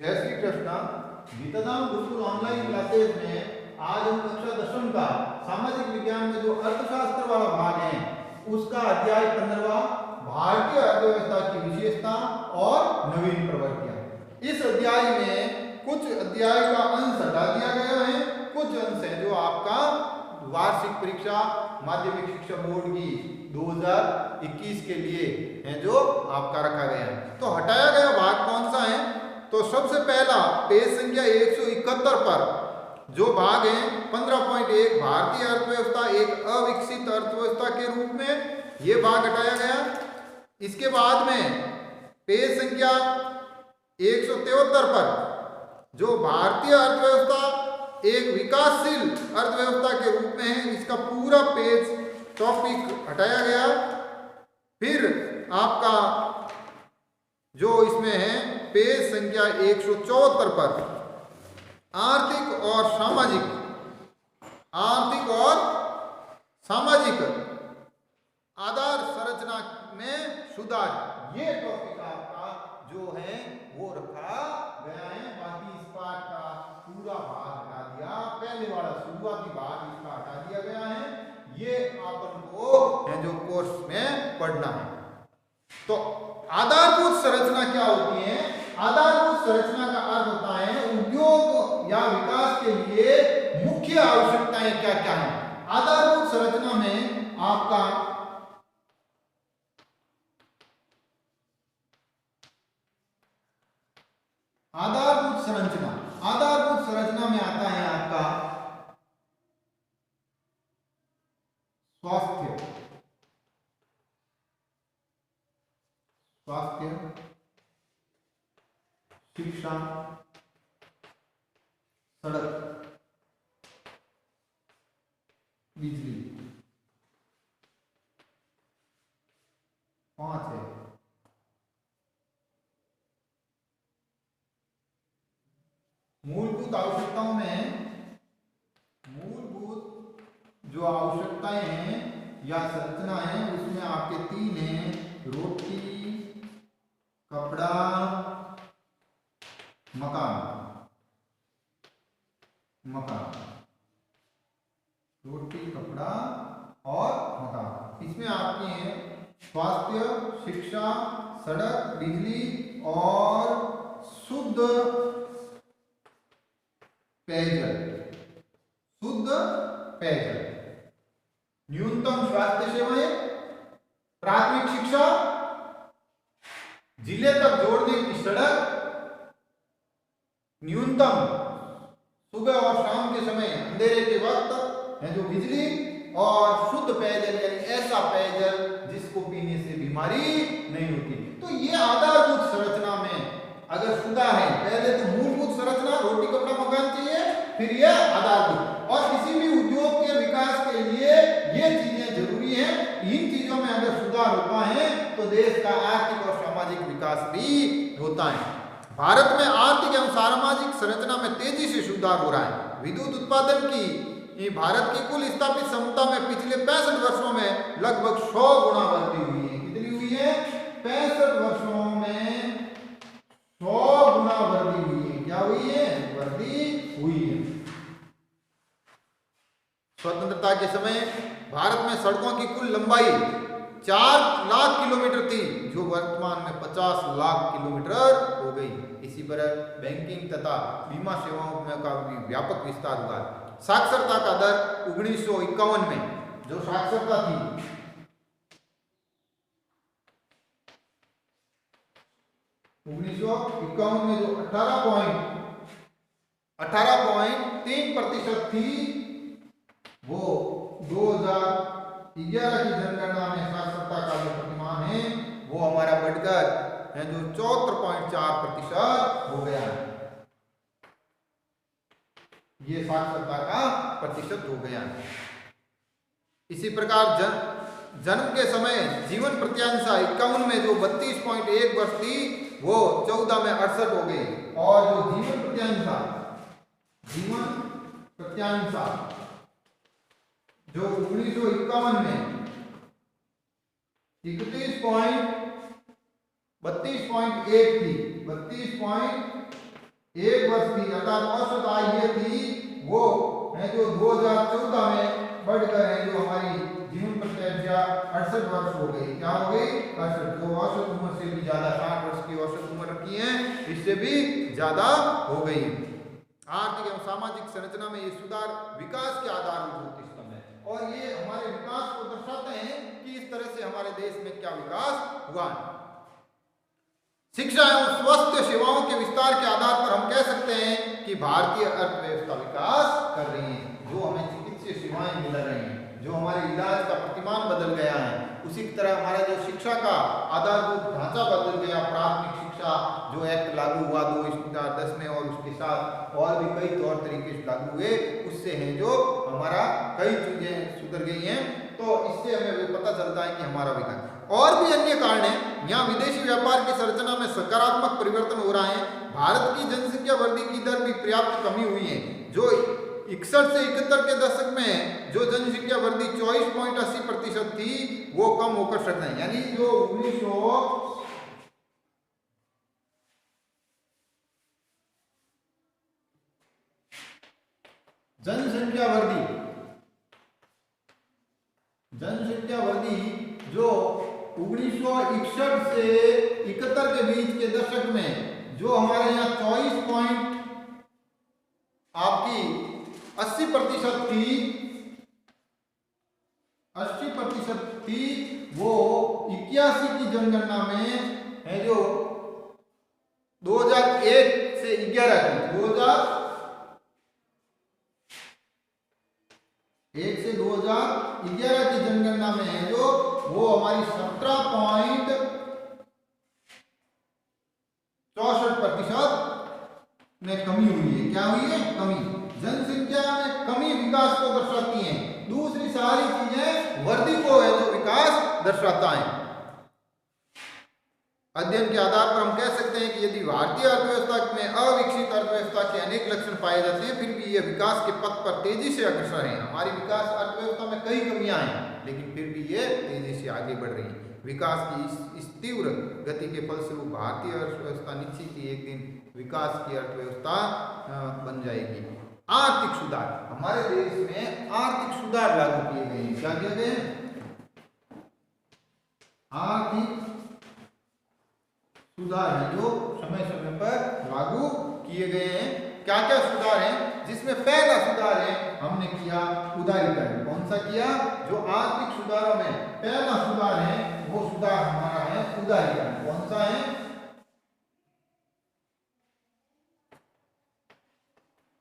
जय Shri Krishna. गीताधाम Gurukul online classes में आज हम कक्षा 10वीं का सामाजिक विज्ञान में जो अर्थशास्त्र वाला भाग है उसका अध्याय 15वां भारतीय अर्थव्यवस्था की विशेषता और नवीन प्रवृत्तियां। इस अध्याय में कुछ अध्याय का अंश हटा दिया गया है, कुछ अंश है जो आपका वार्षिक परीक्षा माध्यमिक शिक्षा बोर्ड की 2021 के लिए है जो आपका रखा गया है। तो हटाया गया भाग कौन सा है? तो सबसे पहला पेज संख्या 171 पर जो भाग है 15.1 भारतीय अर्थव्यवस्था एक अविकसित अर्थव्यवस्था के रूप में, यह भाग हटाया गया। इसके बाद में पेज संख्या 173 पर जो भारतीय अर्थव्यवस्था एक विकासशील अर्थव्यवस्था के रूप में है, इसका पूरा पेज टॉपिक हटाया गया। फिर आपका जो इसमें है पेज संख्या 174 पर आर्थिक और सामाजिक आधार संरचना में सुधार, ये टॉपिक आपका जो है वो रखा गया है। बाकी इस पाठ का पूरा भाग हटा दिया, पहले वाला शुरुआती भाग इसका हटा दिया गया है। ये अपन को है जो कोर्स में पढ़ना है। तो आधारभूत संरचना क्या होती है? आधारभूत संरचना का अर्थ होता है उद्योग या विकास के लिए मुख्य आवश्यकताएं क्या क्या हैं। आधारभूत संरचना में आपका आधारभूत संरचना में आता है आपका स्वास्थ्य, शिक्षा, सड़क, बिजली, 5 है। मूलभूत आवश्यकताओं में मूलभूत जो आवश्यकताएं हैं या संरचना है उसमें आपके 3 हैं, रोटी, कपड़ा, मकान, रोटी, कपड़ा और मकान। इसमें आपके हैं स्वास्थ्य, शिक्षा, सड़क, बिजली और शुद्ध पेयजल। न्यूनतम स्वास्थ्य सेवाएं, प्राथमिक शिक्षा, जिले तक जोड़ने की सड़क, न्यूनतम सुबह और शाम के समय अंधेरे के वक्त है जो बिजली, और शुद्ध पेयजल यानी ऐसा पेयजल जिसको पीने से बीमारी नहीं होती। तो ये आधारभूत संरचना में अगर सुधार है, पहले तो मूलभूत संरचना रोटी, कपड़ा, मकान चाहिए, फिर ये आधारभूत। और किसी भी उद्योग के विकास के लिए ये चीजें जरूरी हैं। इन चीजों में अगर सुधार होता है तो देश का आर्थिक और सामाजिक विकास भी होता है। भारत में आर्थिक एवं सामाजिक संरचना में तेजी से सुधार हो रहा है। विद्युत उत्पादन की भारत की कुल स्थापित क्षमता में पिछले 65 वर्षों में लगभग 100 गुना वृद्धि हुई है। कितनी हुई है? 65 वर्षों में 100 गुना वृद्धि हुई है। क्या हुई है? वृद्धि हुई है। स्वतंत्रता के समय भारत में सड़कों की कुल लंबाई 4 लाख किलोमीटर थी, जो वर्तमान में 50 लाख किलोमीटर हो गई। इसी तरह बैंकिंग तथा बीमा सेवाओं में का भी व्यापक विस्तार हुआ। साक्षरता का दर 1951 में जो साक्षरता थी 1951 में जो 18.3% थी, वो 2011 की जनगणना में साक्षरता का जो प्रतिमान है वो हमारा बढ़कर है जो 74.4% हो गया है। ये साक्षरता का प्रतिशत हो गया है। इसी प्रकार जन्म के समय जीवन प्रत्याशा 51 में जो 32.1 वर्ष थी वो 14 में 68 हो गई। और जो जीवन प्रत्याशा जो 1951 में 32.1 थी, एक वर्ष की अर्थात औसत आय ये थी वो है जो 2014 में बढ़कर है जो हमारी जीवन प्रत्याशा 68 वर्ष हो गई। क्या हो गई? 68। जो औसत उम्र से भी ज्यादा 60 वर्ष की औसत उम्र रखी है, इससे भी ज्यादा हो गई। आर्थिक एवं सामाजिक संरचना में ये सुधार विकास के आधारभूत स्तंभ है और ये हमारे विकास को दर्शाते हैं कि इस तरह से हमारे देश में क्या विकास हुआ है। शिक्षा एवं स्वास्थ्य सेवाओं के विस्तार के आधार पर हम कह सकते हैं कि भारतीय अर्थव्यवस्था विकास कर रही है। जो हमें चिकित्सीय सेवाएं मिल रही हैं, जो हमारे इलाज का प्रतिमान बदल गया है, उसी की तरह हमारा जो शिक्षा का आधारभूत ढांचा बदल गया। प्राथमिक शिक्षा जो एक्ट लागू हुआ 2010 में और उसके साथ और भी कई तौर तरीके से लागू हुए, उससे है जो हमारा कई चीजें सुधर गई हैं। तो इससे हमें पता चलता है कि हमारा विकास और भी अन्य कारण है। यहाँ विदेशी व्यापार की संरचना में सकारात्मक परिवर्तन हो रहा है। भारत की जनसंख्या वृद्धि की दर भी पर्याप्त कमी हुई है। जो 61 से 71 के दशक में जो जनसंख्या वृद्धि 24.80% थी वो कम होकर 17, यानी जो 1900 जनसंख्या वृद्धि जो 1961 से 71 के बीच के दशक में जो हमारे यहाँ 80% थी, 80% थी, वो 81 की जनगणना में है जो 2001 से 11 की 2001 से 2011 की जनगणना में है जो वो हमारी 17.64% में कमी हुई है। क्या हुई है? कमी। जनसंख्या में कमी विकास को दर्शाती है। दूसरी सारी चीजें वृद्धि को है जो विकास दर्शाता है। अध्ययन के आधार पर हम कह सकते हैं कि यदि भारतीय अर्थव्यवस्था में अविकसित अर्थव्यवस्था के अनेक लक्षण पाए जाते हैं, फिर भी ये विकास के पथ पर तेजी से अग्रसर है। हमारी विकास अर्थव्यवस्था में कई कमियां हैं, लेकिन फिर भी ये तेजी से आगे बढ़ रही है। विकास की इस तीव्र गति के फलस्वरूप भारतीय अर्थव्यवस्था निश्चित ही एक दिन विकास की अर्थव्यवस्था बन जाएगी। आर्थिक सुधार, हमारे देश में आर्थिक सुधार लागू किए गए हैं। क्या किए गए? आर्थिक सुधार है जो समय समय पर लागू किए गए हैं। क्या क्या सुधार हैं? जिसमें पहला सुधार है हमने किया उदारीकरण। कौन सा किया? जो आर्थिक सुधारों में पहला सुधार है वो सुधार हमारा है उदारीकरण। कौन सा है?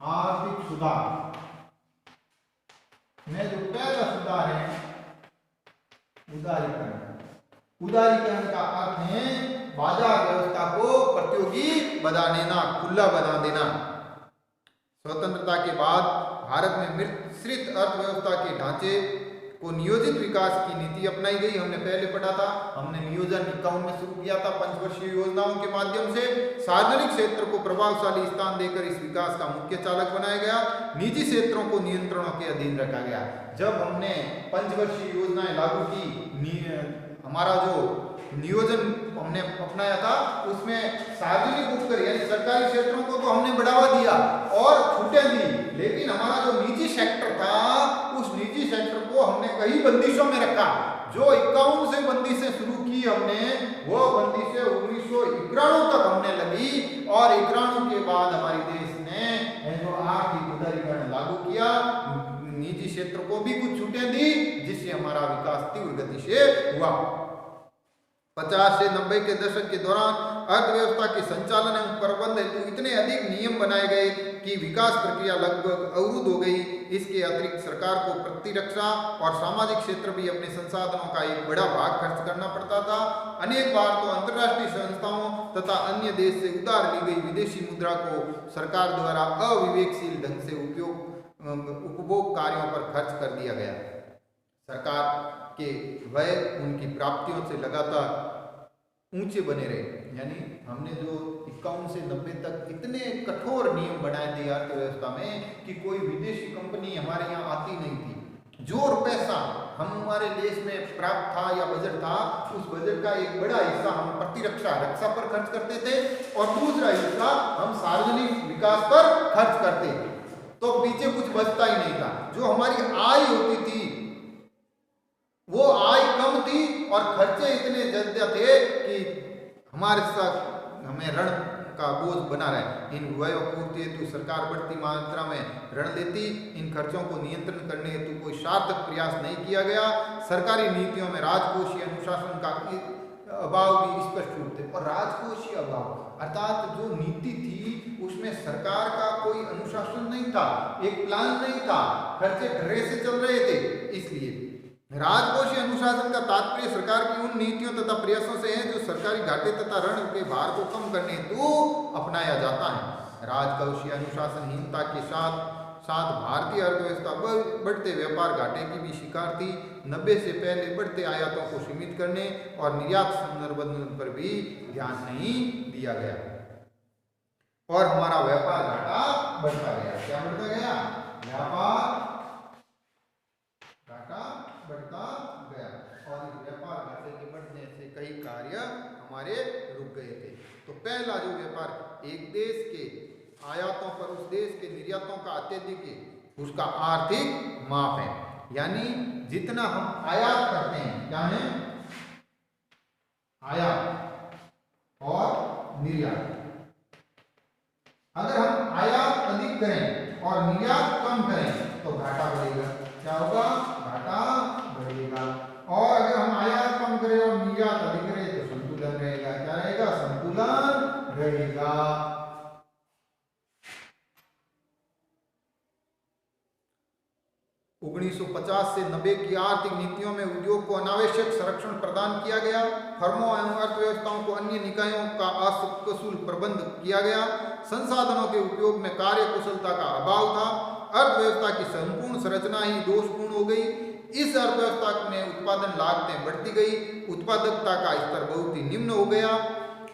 आर्थिक सुधार में जो पहला सुधार है उदारीकरण। उदारीकरण का अर्थ है बाजार व्यवस्था को प्रतियोगी बना देना, खुला बना देना। स्वतंत्रता के बाद भारत में मिश्रित अर्थव्यवस्था के ढांचे को नियोजित विकास की नीति अपनाई गई। हमने पहले पढ़ा था, हमने नियोजन 51 में शुरू किया था। पंचवर्षीय योजनाओं के माध्यम से सार्वजनिक क्षेत्र को प्रभावशाली स्थान देकर इस विकास का मुख्य चालक बनाया गया, निजी क्षेत्रों को नियंत्रणों के अधीन रखा गया। जब हमने पंचवर्षीय योजनाएं लागू की, हमारा जो नियोजन हमने अपनाया था, उसमें सार्वजनिक उपकर यानी सरकारी क्षेत्रों को तो हमने बढ़ावा दिया और छूटें दी, लेकिन हमारा जो निजी सेक्टर था उस निजी सेक्टर को हमने कई बंदिशों में रखा। जो 51 से बंदिशें शुरू की हमने, वो बंदिशें 1991 तक हमने लगी और 91 के बाद हमारे देश ने जो आर्थिक उदारीकरण लागू किया, निजी क्षेत्र को भी कुछ छूटें दी, जिससे हमारा विकास तीव्र गति से हुआ। 50 से 90 के दशक के दौरान अर्थव्यवस्था के संचालन एवं प्रबंध हेतु इतने अधिक नियम बनाए गए कि विकास प्रक्रिया लगभग अवरुद्ध हो गई। इसके अतिरिक्त सरकार को प्रतिरक्षा और सामाजिक क्षेत्र भी अपने संसाधनों का एक बड़ा भाग खर्च करना पड़ता था। अनेक बार तो अंतर्राष्ट्रीय संस्थाओं तथा अन्य देश से उधार ली गई विदेशी मुद्रा को सरकार द्वारा अविवेकशील ढंग से उपभोग कार्यों पर खर्च कर दिया गया। सरकार के व्यय उनकी प्राप्तियों से लगातार ऊंचे बने रहे। यानी हमने जो 51 से 90 तक इतने कठोर नियम बनाए थे अर्थव्यवस्था में कि कोई विदेशी कंपनी हमारे यहाँ आती नहीं थी। जो पैसा हमारे देश में प्राप्त था या बजट था, उस बजट का एक बड़ा हिस्सा हम रक्षा पर खर्च करते थे और दूसरा हिस्सा हम सार्वजनिक विकास पर खर्च करते थे। तो पीछे कुछ बचता ही नहीं था। जो हमारी आय होती थी वो आय कम थी और खर्चे इतने ज्यादा थे कि हमारे साथ हमें ऋण का बोझ बना रहे। इन व्ययों पूर्ति हेतु सरकार बढ़ती मात्रा में ऋण लेती। इन खर्चों को नियंत्रण करने हेतु कोई सार्थक प्रयास नहीं किया गया। सरकारी नीतियों में राजकोषीय अनुशासन का अभाव भी स्पष्ट रूप थे। और राजकोषीय अभाव अर्थात जो नीति थी उसमें सरकार का कोई अनुशासन नहीं था, एक प्लान नहीं था, खर्चे ढर्रे से चल रहे थे। इसलिए राजकोषीय अनुशासन का तात्पर्य सरकार की उन नीतियों तथा प्रयासों से है जो सरकारी घाटे तथा ऋण के भार को कम करने हेतु अपनाया जाता है। राजकोषीय अनुशासनहीनता के साथ साथ भारतीय अर्थव्यवस्था बढ़ते व्यापार घाटे की भी शिकार थी। 90 से पहले बढ़ते आयातों को सीमित करने और निर्यात संवर्धन पर भी ध्यान नहीं दिया गया और हमारा व्यापार घाटा बढ़ता गया। क्या बढ़ता गया? व्यापार घाटा बढ़ता गया और इस व्यापार घाटे के बढ़ने से कई कार्य हमारे रुक गए थे। तो पहला जो व्यापार, एक देश के आयातों पर उस देश के निर्यातों का अत्यधिक उसका आर्थिक माप है। यानी जितना हम आयात करते हैं, क्या है? आयात और निर्यात। अगर हम आयात अधिक करें और निर्यात कम करें तो घाटा बढ़ेगा। क्या होगा? घाटा बढ़ेगा। और अगर हम आयात कम करें और निर्यात अधिक करें तो संतुलन रहेगा। क्या रहेगा? संतुलन रहेगा। 1950 से 90 की आर्थिक नीतियों में उद्योग को अनावश्यक संरक्षण प्रदान किया गया। फर्मों एवं अर्थव्यवस्थाओं को अन्य निकायों का असकुशल प्रबंध किया गया। संसाधनों के उपयोग में कार्य कुशलता का अभाव था। अर्थव्यवस्था की संपूर्ण संरचना ही दोषपूर्ण हो गई। इस अर्थव्यवस्था में उत्पादन लागतें बढ़ती गई। उत्पादकता का स्तर बहुत ही निम्न हो गया।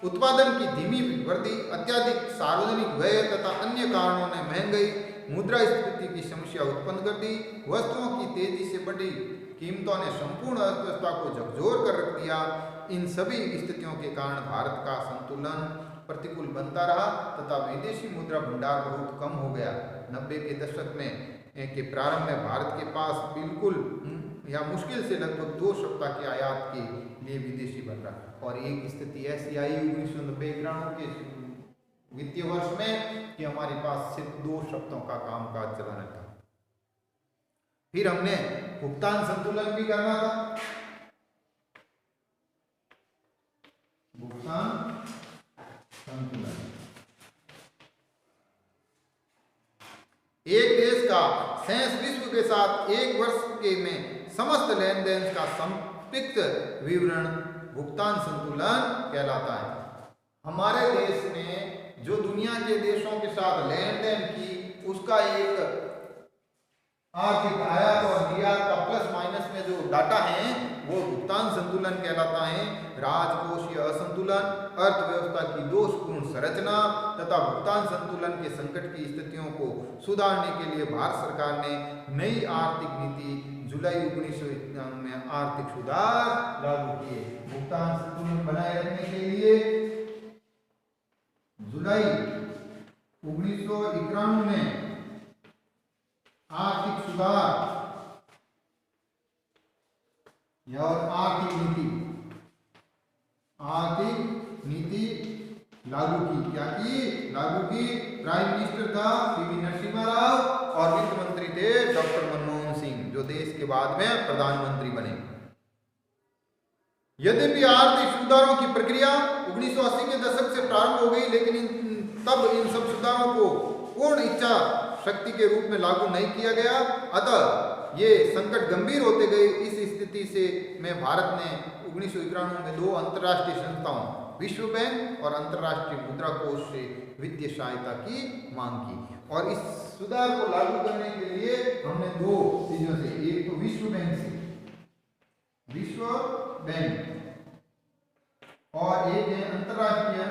उत्पादन की धीमी वृद्धि, अत्यधिक सार्वजनिक व्यय तथा अन्य कारणों ने महंगाई, मुद्रास्फीति की समस्या उत्पन्न कर दी। वस्तुओं की तेजी से बढ़ी कीमतों ने संपूर्ण अर्थव्यवस्था को झकझोर कर रख दिया। इन सभी स्थितियों के कारण भारत का संतुलन प्रतिकूल बनता रहा तथा विदेशी मुद्रा भंडार बहुत कम हो गया। 90 के दशक में के प्रारंभ में भारत के पास बिल्कुल या मुश्किल से लगभग 2 सप्ताह के आयात के लिए विदेशी भंडार, और एक स्थिति ऐसी आई 1990-91 के वित्तीय वर्ष में कि हमारे पास सिर्फ 2 सप्ताहों का कामकाज चलाना था। फिर हमने भुगतान संतुलन भी करना था। भुगतान संतुलन, एक देश का शेष विश्व के साथ एक वर्ष के में समस्त लेन देन का संक्षिप्त विवरण भुगतान संतुलन कहलाता है। हमारे देश ने जो दुनिया के देशों के साथ लेन देन की उसका एक आर्थिक आयात और निर्यात का प्लस माइनस में जो डाटा है वो भुगतान संतुलन कहलाता है। राजकोषीय असंतुलन, अर्थव्यवस्था की दोषपूर्ण संरचना तथा भुगतान संतुलन के संकट की स्थितियों को सुधारने के लिए भारत सरकार ने नई आर्थिक नीति जुलाई 1991 में आर्थिक सुधार लागू किए। भुगतान संतुलन बनाए रखने के लिए जुलाई 1991 में आर्थिक सुधार और आर्थिक नीति लागू की। क्या की? लागू की। प्राइम मिनिस्टर था पीवी नरसिम्हा राव और वित्त मंत्री थे डॉक्टर मनमोहन सिंह, जो देश के बाद में प्रधानमंत्री बने। यद्यपि आर्थिक सुधारों की प्रक्रिया 1980 के दशक से प्रारंभ हो गई, लेकिन तब इन सब सुधारों को पूर्ण इच्छा शक्ति के रूप में लागू नहीं किया गया। अतः ये संकट गंभीर होते गए। इस स्थिति से में भारत ने 1991 में 2 अंतर्राष्ट्रीय संस्थाओं विश्व बैंक और अंतर्राष्ट्रीय मुद्रा कोष से वित्तीय सहायता की मांग की। और इस सुधार को लागू करने के लिए हमने 2 चीजों से, एक तो विश्व बैंक से, विश्व बैंक, और एक है अंतर्राष्ट्रीय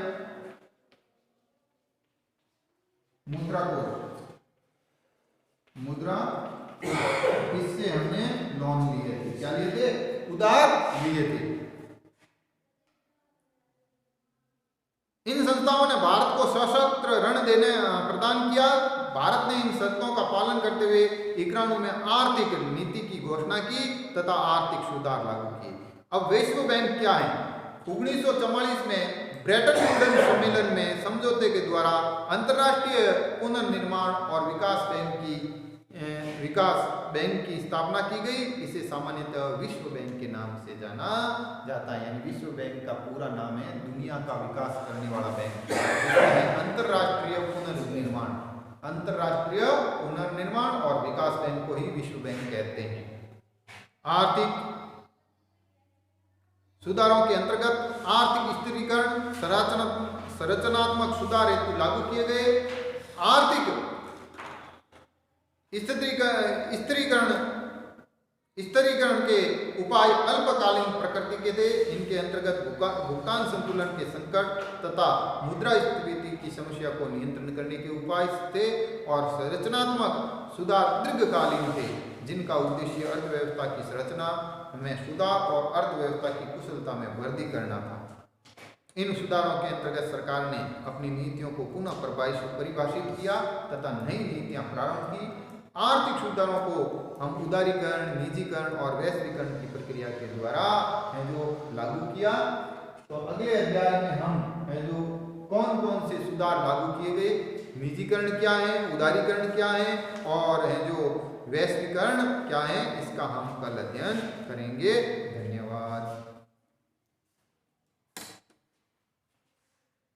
मुद्रा कोष, इससे हमने लोन लिए थे। क्या लिए थे? उधार लिए थे। इन संस्थाओं ने भारत को सशस्त्र ऋण देने प्रदान किया। भारत ने इन शर्तों का पालन करते हुए 91 में आर्थिक नीति की घोषणा की तथा आर्थिक सुधार लागू किए। अब विश्व बैंक क्या है? 1944 में ब्रेटन वुडन सम्मेलन में समझौते के द्वारा अंतर्राष्ट्रीय पुनर्निर्माण और विकास बैंक की स्थापना की गई। इसे सामान्यतः विश्व बैंक के नाम से जाना जाता है। यानी विश्व बैंक का पूरा नाम है दुनिया का विकास करने वाला बैंक। अंतर्राष्ट्रीय पुनर्निर्माण और विकास बैंक को ही विश्व बैंक कहते हैं। आर्थिक सुधारों के अंतर्गत आर्थिक स्थिरीकरण, संरचनात्मक सुधार हेतु लागू किए गए। आर्थिक स्थिरीकरण के उपाय अल्पकालीन प्रकृति के थे। इनके अंतर्गत भुगतान संतुलन के संकट तथा मुद्रास्फीति की समस्या को नियंत्रण करने के उपाय थे और संरचनात्मक सुधार दीर्घकालीन थे, जिनका उद्देश्य अर्थव्यवस्था की संरचना में सुधार और अर्थव्यवस्था की कुशलता में वृद्धि करना था। इन सुधारों के अंतर्गत सरकार ने अपनी नीतियों को पुनः परिभाषित किया तथा नई नीतियां प्रारंभ की। आर्थिक सुधारों को हम उदारीकरण, निजीकरण और वैश्वीकरण की प्रक्रिया के द्वारा जो लागू किया। तो अगले अध्याय में हम जो कौन कौन से सुधार लागू किए गए, निजीकरण क्या है, उदारीकरण क्या है और जो वैश्वीकरण क्या है, इसका हम कल अध्ययन करेंगे।